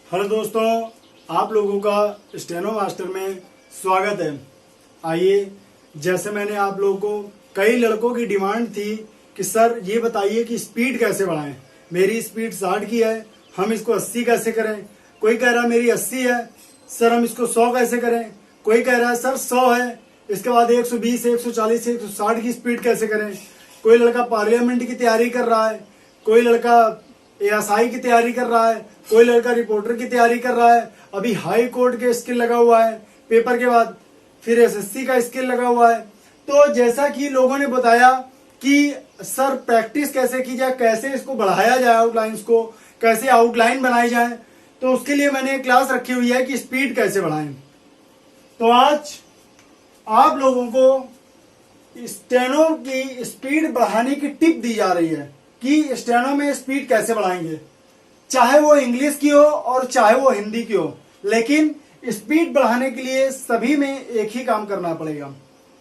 Hello दोस्तों, आप लोगों का स्टेनो मास्टर में स्वागत है। आइए, जैसे मैंने आप लोगों को कई लड़कों की डिमांड थी कि सर ये बताइए कि स्पीड कैसे बढ़ाएं। मेरी स्पीड 60 की है, हम इसको 80 कैसे करें। कोई कह रहा है मेरी 80 है, सर हम इसको 100 कैसे करें। कोई कह रहा है सर 100 है, इसके बाद 120, 140, 160 की स्पीड कैसे करें। कोई लड़का पार्लियामेंट की तैयारी कर रहा है, कोई लड़का एएसआई की तैयारी कर रहा है, कोई लड़का रिपोर्टर की तैयारी कर रहा है। अभी हाई कोर्ट के स्किल लगा हुआ है पेपर के बाद, फिर एसएससी का स्किल लगा हुआ है। तो जैसा कि लोगों ने बताया कि सर प्रैक्टिस कैसे की जाए, कैसे इसको बढ़ाया जाए, आउटलाइंस को कैसे आउटलाइन बनाई जाए, तो उसके लिए मैंने एक क्लास रखी हुई है कि स्पीड कैसे बढ़ाएं। तो आज आप लोगों को स्टेनो की स्पीड बढ़ाने की टिप दी जा रही है कि स्टेनो में स्पीड कैसे बढ़ाएंगे, चाहे वो इंग्लिश की हो और चाहे वो हिंदी की हो। लेकिन स्पीड बढ़ाने के लिए सभी में एक ही काम करना पड़ेगा।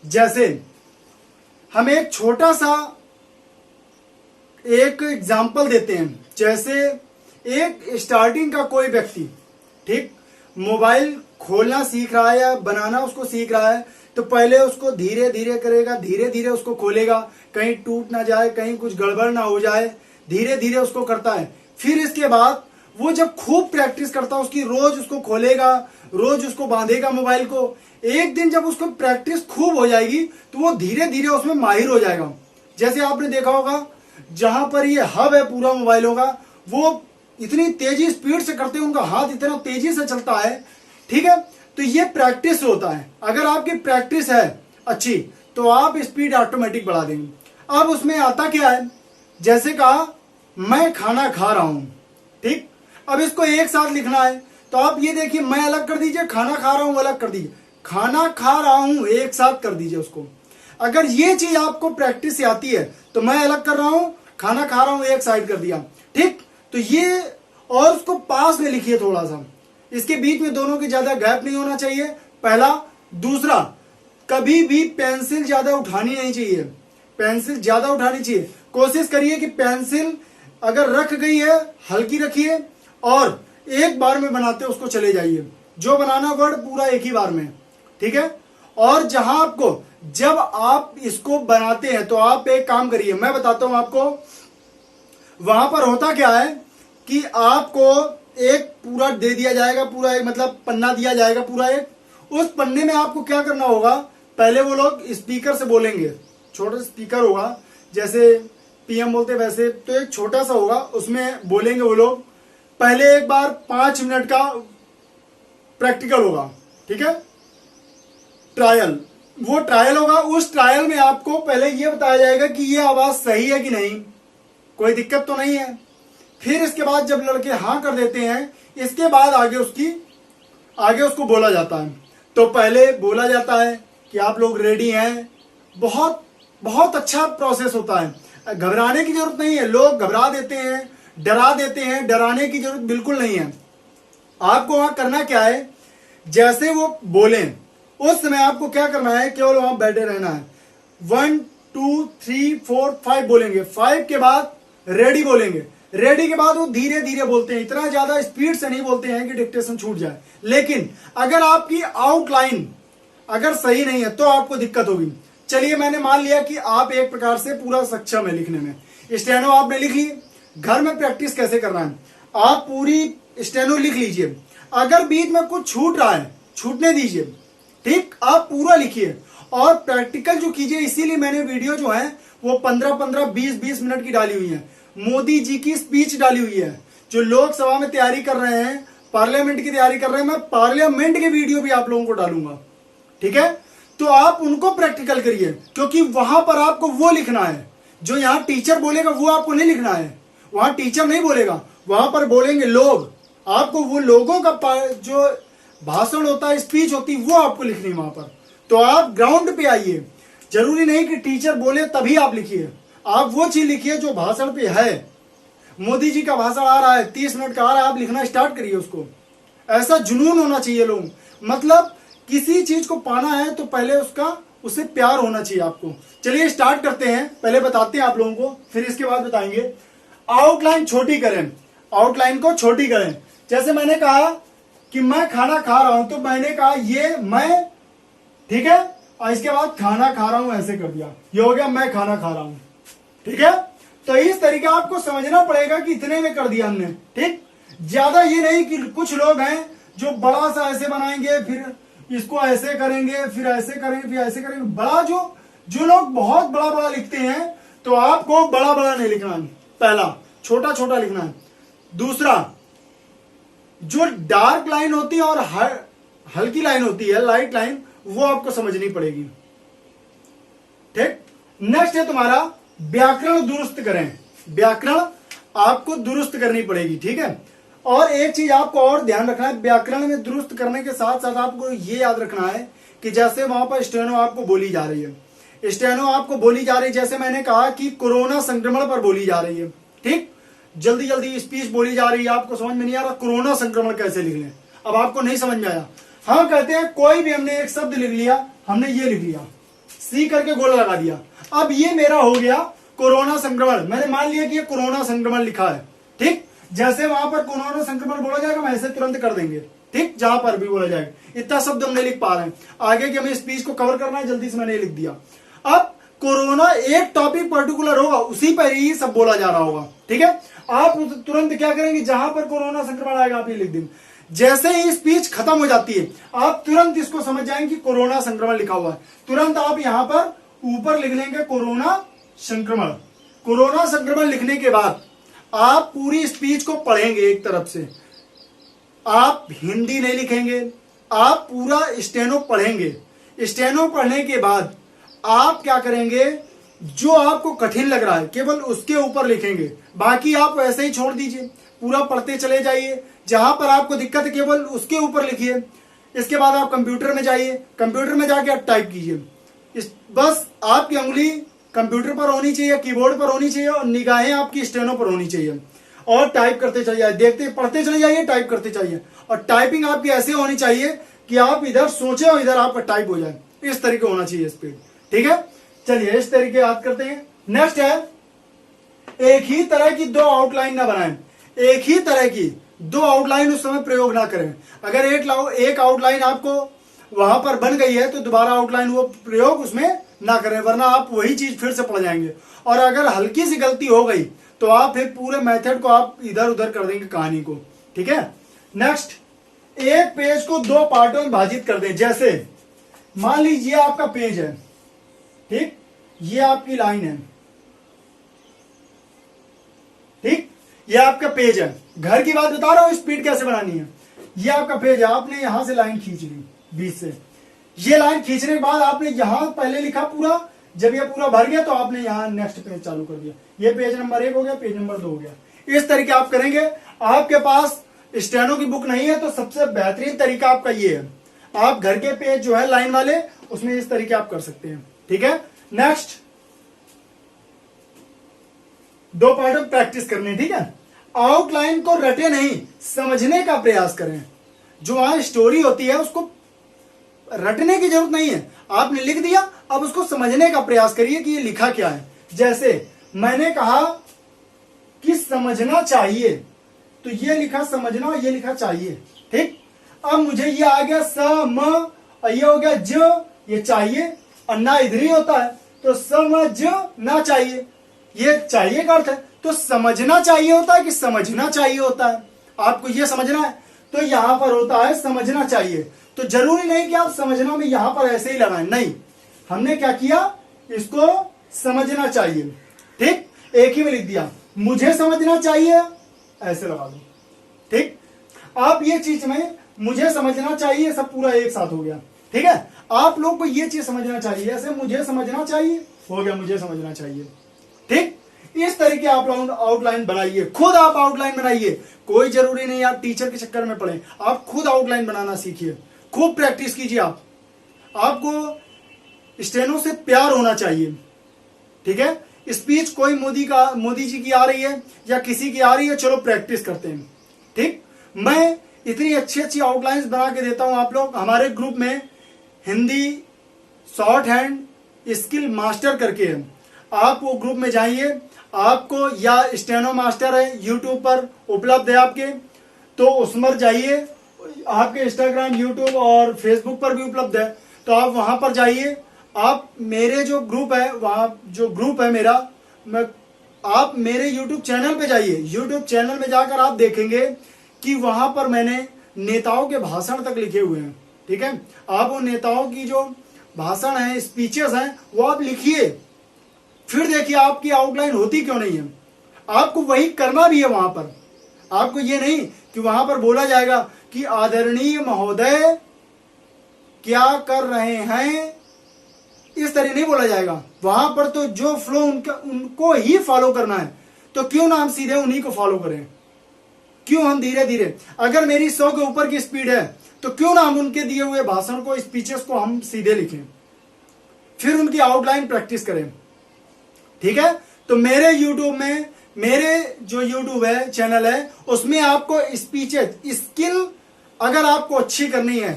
जैसे हम एक छोटा सा एक एग्जाम्पल देते हैं। जैसे एक स्टार्टिंग का कोई व्यक्ति ठीक मोबाइल खोलना सीख रहा है या बनाना उसको सीख रहा है, तो पहले उसको धीरे धीरे करेगा, धीरे धीरे उसको खोलेगा, कहीं टूट ना जाए, कहीं कुछ गड़बड़ ना हो जाए, धीरे धीरे उसको करता है। फिर इसके बाद वो जब खूब प्रैक्टिस करता है, उसकी रोज उसको खोलेगा, रोज उसको बांधेगा मोबाइल को। एक दिन जब उसको प्रैक्टिस खूब हो जाएगी तो वो धीरे धीरे उसमें माहिर हो जाएगा। जैसे आपने देखा होगा जहां पर ये हब है पूरा मोबाइलों का, वो इतनी तेजी स्पीड से करते हैं, उनका हाथ इतना तेजी से चलता है, ठीक है। तो ये प्रैक्टिस होता है। अगर आपकी प्रैक्टिस है अच्छी तो आप स्पीड ऑटोमेटिक बढ़ा देंगे। अब उसमें आता क्या है, जैसे कहा मैं खाना खा रहा हूं, ठीक। अब इसको एक साथ लिखना है तो आप ये देखिए, मैं अलग कर दीजिए, खाना खा रहा हूं अलग कर दीजिए, खाना खा रहा हूं एक साथ कर दीजिए उसको। अगर ये चीज आपको प्रैक्टिस से आती है तो मैं अलग कर रहा हूं, खाना खा रहा हूं एक साइड कर दिया, ठीक। तो ये और उसको पास में लिखिए थोड़ा सा, इसके बीच में दोनों के ज्यादा गैप नहीं होना चाहिए, पहला। दूसरा, कभी भी पेंसिल ज्यादा उठानी नहीं चाहिए, पेंसिल ज्यादा उठानी चाहिए। कोशिश करिए कि पेंसिल अगर रख गई है हल्की रखिए और एक बार में बनाते उसको चले जाइए। जो बनाना वर्ड पूरा एक ही बार में, ठीक है। और जहां आपको जब आप इसको बनाते हैं तो आप एक काम करिए, मैं बताता हूं आपको। वहां पर होता क्या है कि आपको एक पूरा दे दिया जाएगा, पूरा एक मतलब पन्ना दिया जाएगा पूरा एक। उस पन्ने में आपको क्या करना होगा, पहले वो लोग स्पीकर से बोलेंगे, छोटा स्पीकर होगा जैसे पीएम बोलते वैसे, तो एक छोटा सा होगा, उसमें बोलेंगे वो लोग। पहले एक बार 5 मिनट का प्रैक्टिकल होगा, ठीक है, ट्रायल। वो ट्रायल होगा, उस ट्रायल में आपको पहले ये बताया जाएगा कि ये आवाज सही है कि नहीं, कोई दिक्कत तो नहीं है। फिर इसके बाद जब लड़के हाँ कर देते हैं, इसके बाद आगे उसको बोला जाता है। तो पहले बोला जाता है कि आप लोग रेडी हैं। बहुत बहुत अच्छा प्रोसेस होता है, घबराने की जरूरत नहीं है। लोग घबरा देते हैं, डरा देते हैं, डराने की जरूरत बिल्कुल नहीं है। आपको वहां करना क्या है, जैसे वो बोले उस समय आपको क्या करना है, केवल वहां बैठे रहना है। 1 2 3 4 5 बोलेंगे, 5 के बाद रेडी बोलेंगे, रेडी के बाद वो धीरे धीरे बोलते हैं, इतना ज्यादा स्पीड से नहीं बोलते हैं कि डिक्टेशन छूट जाए। लेकिन अगर आपकी आउटलाइन अगर सही नहीं है तो आपको दिक्कत होगी। चलिए, मैंने मान लिया कि आप एक प्रकार से पूरा सक्षम है लिखने में, स्टेनो आपने लिख ली। घर में प्रैक्टिस कैसे करना है, आप पूरी स्टेनो लिख लीजिए। अगर बीच में कुछ छूट रहा है, छूटने दीजिए, ठीक। आप पूरा लिखिए और प्रैक्टिकल जो कीजिए। इसीलिए मैंने वीडियो जो है वो 15-15, 20-20 मिनट की डाली हुई है। मोदी जी की स्पीच डाली हुई है। जो लोकसभा में तैयारी कर रहे हैं, पार्लियामेंट की तैयारी कर रहे हैं, मैं पार्लियामेंट की वीडियो भी आप लोगों को डालूंगा, ठीक है। तो आप उनको प्रैक्टिकल करिए, क्योंकि वहां पर आपको वो लिखना है जो यहां टीचर बोलेगा, वो आपको नहीं लिखना है। वहां टीचर नहीं बोलेगा, वहां पर बोलेंगे लोग। आपको वो लोगों का जो भाषण होता है, स्पीच होती है, वो आपको लिखनी है वहां पर। तो आप ग्राउंड पे आइए, जरूरी नहीं कि टीचर बोले तभी आप लिखिए। आप वो चीज लिखिए जो भाषण पे है। मोदी जी का भाषण आ रहा है, 30 मिनट का आ रहा है, आप लिखना स्टार्ट करिए उसको। ऐसा जुनून होना चाहिए लोग, मतलब किसी चीज को पाना है तो पहले उससे प्यार होना चाहिए आपको। चलिए स्टार्ट करते हैं, पहले बताते हैं आप लोगों को, फिर इसके बाद बताएंगे। आउटलाइन छोटी करें, आउटलाइन को छोटी करें। जैसे मैंने कहा कि मैं खाना खा रहा हूं, तो मैंने कहा ये मैं, ठीक है, और इसके बाद खाना खा रहा हूं ऐसे कर दिया, ये हो गया मैं खाना खा रहा हूं। ठीक है, तो इस तरीके आपको समझना पड़ेगा कि इतने में कर दिया हमने। ठीक, ज्यादा ये नहीं कि कुछ लोग हैं जो बड़ा सा ऐसे बनाएंगे, फिर इसको ऐसे करेंगे, फिर ऐसे करेंगे, फिर ऐसे करेंगे। बड़ा जो लोग बहुत बड़ा बड़ा लिखते हैं, तो आपको बड़ा बड़ा नहीं लिखना है, पहला छोटा छोटा लिखना है। दूसरा, जो डार्क लाइन होती है और हल्की लाइन होती है, लाइट लाइन, वो आपको समझनी पड़ेगी। ठीक, नेक्स्ट है तुम्हारा व्याकरण दुरुस्त करें। व्याकरण आपको दुरुस्त करनी पड़ेगी। ठीक है, और एक चीज आपको और ध्यान रखना है, व्याकरण में दुरुस्त करने के साथ साथ आपको ये याद रखना है कि जैसे वहां पर स्टेनो आपको बोली जा रही है, स्टेनो आपको बोली जा रही है, जैसे मैंने कहा कि कोरोना संक्रमण पर बोली जा रही है। ठीक, जल्दी जल्दी स्पीच बोली जा रही है, आपको समझ में नहीं आ रहा कोरोना संक्रमण कैसे लिख लें, अब आपको नहीं समझ में आया। हम कहते हैं कोई भी हमने एक शब्द लिख लिया, हमने ये लिख लिया, सी करके गोला लगा दिया, अब ये मेरा हो गया कोरोना संक्रमण। मैंने मान लिया कि ये कोरोना संक्रमण लिखा है। ठीक, जैसे वहां पर कोरोना संक्रमण बोला जाएगा, हम ऐसे तुरंत कर देंगे। ठीक, जहां पर भी बोला जाएगा, इतना शब्द हम नहीं लिख पा रहे हैं, आगे की हमें स्पीच को कवर करना है, जल्दी से मैंने लिख दिया। अब कोरोना एक टॉपिक पर्टिकुलर होगा, उसी पर ही सब बोला जा रहा होगा। ठीक है, आप तुरंत क्या करेंगे, जहां पर कोरोना संक्रमण आएगा आप ये लिख देंगे। जैसे ही स्पीच खत्म हो जाती है, आप तुरंत इसको समझ जाएंगे कि कोरोना संक्रमण लिखा हुआ है, तुरंत आप यहां पर ऊपर लिख लेंगे कोरोना संक्रमण। कोरोना संक्रमण लिखने के बाद आप पूरी स्पीच को पढ़ेंगे एक तरफ से, आप हिंदी नहीं लिखेंगे, आप पूरा स्टेनो पढ़ेंगे। स्टेनो पढ़ने के बाद आप क्या करेंगे, जो आपको कठिन लग रहा है केवल उसके ऊपर लिखेंगे, बाकी आप वैसे ही छोड़ दीजिए, पूरा पढ़ते चले जाइए। जहां पर आपको दिक्कत है केवल उसके ऊपर लिखिए। इसके बाद आप कंप्यूटर में जाइए, कंप्यूटर में जाके आप टाइप कीजिए। बस आपकी उंगली कंप्यूटर पर होनी चाहिए, कीबोर्ड पर होनी चाहिए, और निगाहें आपकी स्टेनो पर होनी चाहिए, और टाइप करते चले जाइए, देखते पढ़ते चले जाइए, टाइप करते चाहिए। और टाइपिंग आपकी ऐसे होनी चाहिए कि आप इधर सोचे और इधर आपका टाइप हो जाए, इस तरीके होना चाहिए स्पीड। ठीक है, चलिए इस तरीके याद करते हैं। नेक्स्ट है, एक ही तरह की दो आउटलाइन ना बनाएं। एक ही तरह की दो आउटलाइन उस समय प्रयोग ना करें। अगर एक आउटलाइन आपको वहां पर बन गई है, तो दोबारा आउटलाइन वो प्रयोग उसमें ना करें, वरना आप वही चीज फिर से पढ़ जाएंगे। और अगर हल्की सी गलती हो गई, तो आप फिर पूरे मेथड को आप इधर उधर कर देंगे कहानी को। ठीक है, नेक्स्ट, एक पेज को दो पार्टों में विभाजित कर दें। जैसे मान लीजिए आपका पेज है, ठीक, ये आपकी लाइन है, ठीक, ये आपका पेज है। घर की बात बता रहा हूं, स्पीड कैसे बनानी है। ये आपका पेज है, आपने यहां से लाइन खींच ली बीच से। ये लाइन खींचने के बाद आपने यहां पहले लिखा पूरा, जब ये पूरा भर गया तो आपने यहां नेक्स्ट पेज चालू कर दिया। ये पेज नंबर 1 हो गया, पेज नंबर 2 हो गया। इस तरीके आप करेंगे। आपके पास स्टेनो की बुक नहीं है, तो सबसे बेहतरीन तरीका आपका ये है, आप घर के पेज जो है लाइन वाले, उसमें इस तरीके आप कर सकते हैं। ठीक है, नेक्स्ट, दो पार्ट में प्रैक्टिस करनी। ठीक है, आउटलाइन को रटे नहीं, समझने का प्रयास करें। जो वहां स्टोरी होती है उसको रटने की जरूरत नहीं है, आपने लिख दिया, अब उसको समझने का प्रयास करिए कि ये लिखा क्या है। जैसे मैंने कहा कि समझना चाहिए, तो ये लिखा समझना और ये लिखा चाहिए। ठीक, अब मुझे ये आ गया सम, और ये हो गया ज, ये चाहिए, और ना इधर ही होता है, तो समझना चाहिए, ये चाहिए का अर्थ है। तो समझना चाहिए होता है कि समझना चाहिए होता है, आपको ये समझना है, तो यहां पर होता है समझना चाहिए। तो जरूरी नहीं कि आप समझना में यहां पर ऐसे ही लगाएं, नहीं, हमने क्या किया, इसको समझना चाहिए। ठीक, एक ही में लिख दिया, मुझे समझना चाहिए, ऐसे लगा दो। ठीक, आप ये चीज में मुझे समझना चाहिए सब पूरा एक साथ हो गया। ठीक है, आप लोग को ये चीज समझना चाहिए, ऐसे मुझे समझना चाहिए हो गया, मुझे समझना चाहिए। ठीक, इस तरीके आप आउटलाइन बनाइए, खुद आप आउटलाइन बनाइए। कोई जरूरी नहीं आप टीचर के चक्कर में पड़े, आप खुद आउटलाइन बनाना सीखिए, खूब प्रैक्टिस कीजिए। आपको स्टेनो से प्यार होना चाहिए। ठीक है, स्पीच कोई मोदी जी की आ रही है या किसी की आ रही है, चलो प्रैक्टिस करते हैं। ठीक, मैं इतनी अच्छी अच्छी आउटलाइंस बना के देता हूं। आप लोग हमारे ग्रुप में Hindi short hand skill master करके है, आप वो ग्रुप में जाइए, आपको, या स्टेनो मास्टर है यूट्यूब पर उपलब्ध है आपके, तो उस पर जाइए, आपके इंस्टाग्राम, यूट्यूब और फेसबुक पर भी उपलब्ध है, तो आप वहां पर जाइए। आप मेरे जो ग्रुप है, वहां जो ग्रुप है मेरा, आप मेरे यूट्यूब चैनल पे जाइए। यूट्यूब चैनल में जाकर आप देखेंगे कि वहां पर मैंने नेताओं के भाषण तक लिखे हुए हैं। ठीक है, आप उन नेताओं की जो भाषण है, स्पीचेस हैं, वो आप लिखिए, फिर देखिए आपकी आउटलाइन होती क्यों नहीं है। आपको वही करना भी है वहां पर। आपको ये नहीं कि वहां पर बोला जाएगा कि आदरणीय महोदय क्या कर रहे हैं, इस तरह नहीं बोला जाएगा। वहां पर तो जो फ्लो उनको ही फॉलो करना है, तो क्यों ना हम सीधे उन्हीं को फॉलो करें, क्यों हम धीरे धीरे, अगर मेरी 100 के ऊपर की स्पीड है तो क्यों ना हम उनके दिए हुए भाषण को, स्पीचेस को हम सीधे लिखें, फिर उनकी आउटलाइन प्रैक्टिस करें। ठीक है, तो मेरे यूट्यूब में, मेरे जो यूट्यूब है चैनल है, उसमें आपको स्पीचेस स्किल अगर आपको अच्छी करनी है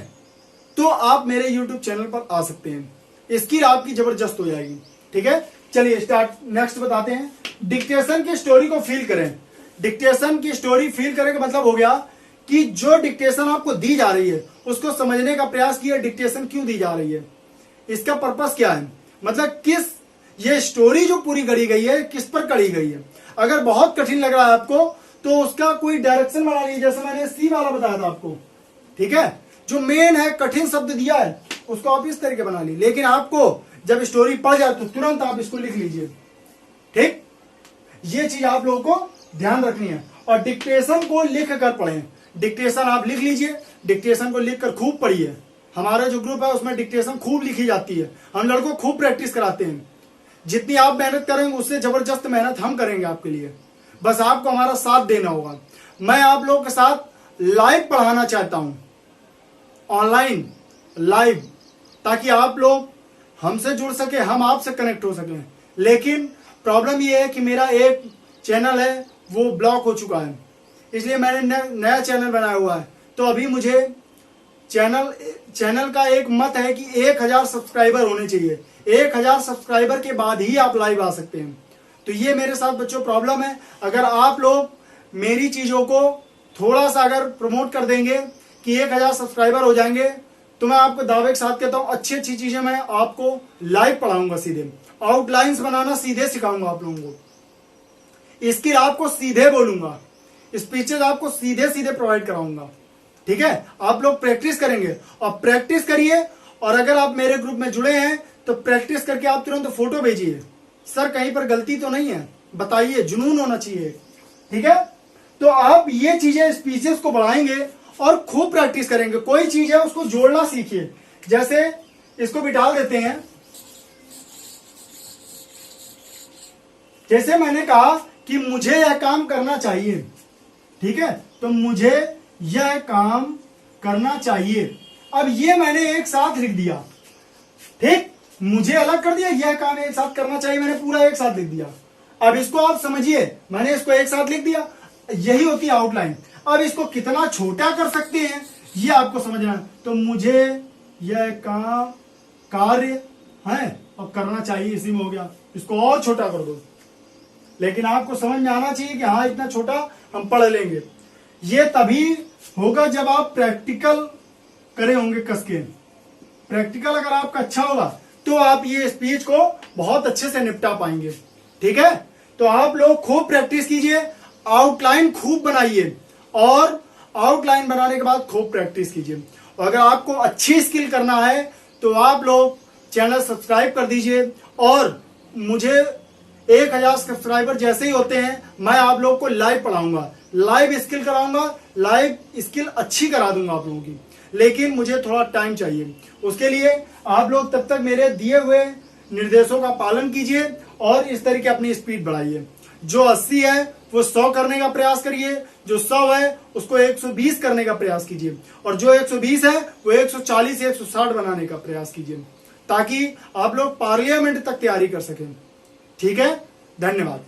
तो आप मेरे यूट्यूब चैनल पर आ सकते हैं, स्किल आपकी जबरदस्त हो जाएगी। ठीक है, चलिए स्टार्ट, नेक्स्ट बताते हैं। डिक्टेशन की स्टोरी को फील करें। डिक्टेशन की स्टोरी फील करने का मतलब हो गया कि जो डिक्टेशन आपको दी जा रही है उसको समझने का प्रयास किया, डिक्टेशन क्यों दी जा रही है, इसका पर्पस क्या है, मतलब किस, ये स्टोरी जो पूरी गढ़ी गई है किस पर गढ़ी गई है। अगर बहुत कठिन लग रहा है आपको तो उसका कोई डायरेक्शन बना लीजिए, जैसे मैंने सी वाला बताया था आपको। ठीक है, जो मेन है, कठिन शब्द दिया है, उसको आप इस तरीके बना लीजिए, लेकिन आपको जब स्टोरी पढ़ जाए तो तुरंत आप इसको लिख लीजिए। ठीक, ये चीज आप लोगों को ध्यान रखनी है। और डिक्टेशन को लिख कर पढ़ें। डिक्टेशन आप लिख लीजिए, डिक्टेशन को लिख कर खूब पढ़िए। हमारा जो ग्रुप है उसमें डिक्टेशन खूब लिखी जाती है, हम लड़कों खूब प्रैक्टिस कराते हैं। जितनी आप मेहनत करेंगे उससे जबरदस्त मेहनत हम करेंगे आपके लिए, बस आपको हमारा साथ देना होगा। मैं आप लोगों के साथ लाइव पढ़ाना चाहता हूं, ऑनलाइन लाइव, ताकि आप लोग हमसे जुड़ सके, हम आपसे कनेक्ट हो सकें। लेकिन प्रॉब्लम ये है कि मेरा एक चैनल है वो ब्लॉक हो चुका है, इसलिए मैंने नया चैनल बनाया हुआ है। तो अभी मुझे चैनल का एक मत है कि 1000 सब्सक्राइबर होने चाहिए। 1000 सब्सक्राइबर के बाद ही आप लाइव आ सकते हैं। तो ये मेरे साथ बच्चों प्रॉब्लम है। अगर आप लोग मेरी चीजों को थोड़ा सा अगर प्रमोट कर देंगे कि 1000 सब्सक्राइबर हो जाएंगे, तो मैं आपको दावे के साथ कहता हूं अच्छी अच्छी चीजें मैं आपको लाइव पढ़ाऊंगा, सीधे आउटलाइंस बनाना सीधे सिखाऊंगा आप लोगों को, स्किल आपको सीधे बोलूंगा, स्पीचेस आपको सीधे सीधे प्रोवाइड कराऊंगा। ठीक है, आप लोग प्रैक्टिस करेंगे और प्रैक्टिस करिए। और अगर आप मेरे ग्रुप में जुड़े हैं तो प्रैक्टिस करके आप तुरंत फोटो भेजिए, सर कहीं पर गलती तो नहीं है, बताइए, जुनून होना चाहिए। ठीक है, तो आप ये चीजें स्पीचेस को बढ़ाएंगे और खूब प्रैक्टिस करेंगे। कोई चीज है उसको जोड़ना सीखिए, जैसे इसको भी डाल देते हैं। जैसे मैंने कहा कि मुझे यह काम करना चाहिए, ठीक है, तो मुझे यह काम करना चाहिए। अब ये मैंने एक साथ लिख दिया, ठीक, मुझे अलग कर दिया, यह काम एक साथ करना चाहिए मैंने पूरा एक साथ लिख दिया। अब इसको आप समझिए, मैंने इसको एक साथ लिख दिया, यही होती है आउटलाइन। अब इसको कितना छोटा कर सकते हैं ये आपको समझना है। तो मुझे यह काम, कार्य है और करना चाहिए, इसी में हो गया, इसको और छोटा कर दो। लेकिन आपको समझ में आना चाहिए कि हाँ इतना छोटा हम पढ़ लेंगे। ये तभी होगा जब आप प्रैक्टिकल करे होंगे कस के। प्रैक्टिकल अगर आपका अच्छा होगा तो आप ये स्पीच को बहुत अच्छे से निपटा पाएंगे। ठीक है, तो आप लोग खूब प्रैक्टिस कीजिए, आउटलाइन खूब बनाइए और आउटलाइन बनाने के बाद खूब प्रैक्टिस कीजिए। और अगर आपको अच्छी स्किल करना है तो आप लोग चैनल सब्सक्राइब कर दीजिए और मुझे 1000 सब्सक्राइबर जैसे ही होते हैं मैं आप लोगों को लाइव पढ़ाऊंगा, लाइव स्किल कराऊंगा, लाइव स्किल अच्छी करा दूंगा आप लोगों की। लेकिन मुझे थोड़ा टाइम चाहिए, उसके लिए आप लोग तब तक मेरे दिए हुए निर्देशों का पालन कीजिए और इस तरीके अपनी स्पीड बढ़ाइए। जो 80 है वो 100 करने का प्रयास करिए, जो 100 है उसको 120 करने का प्रयास कीजिए और जो 120 है वो 140 या 160 बनाने का प्रयास कीजिए, ताकि आप लोग पार्लियामेंट तक तैयारी कर सकें। ठीक है, धन्यवाद।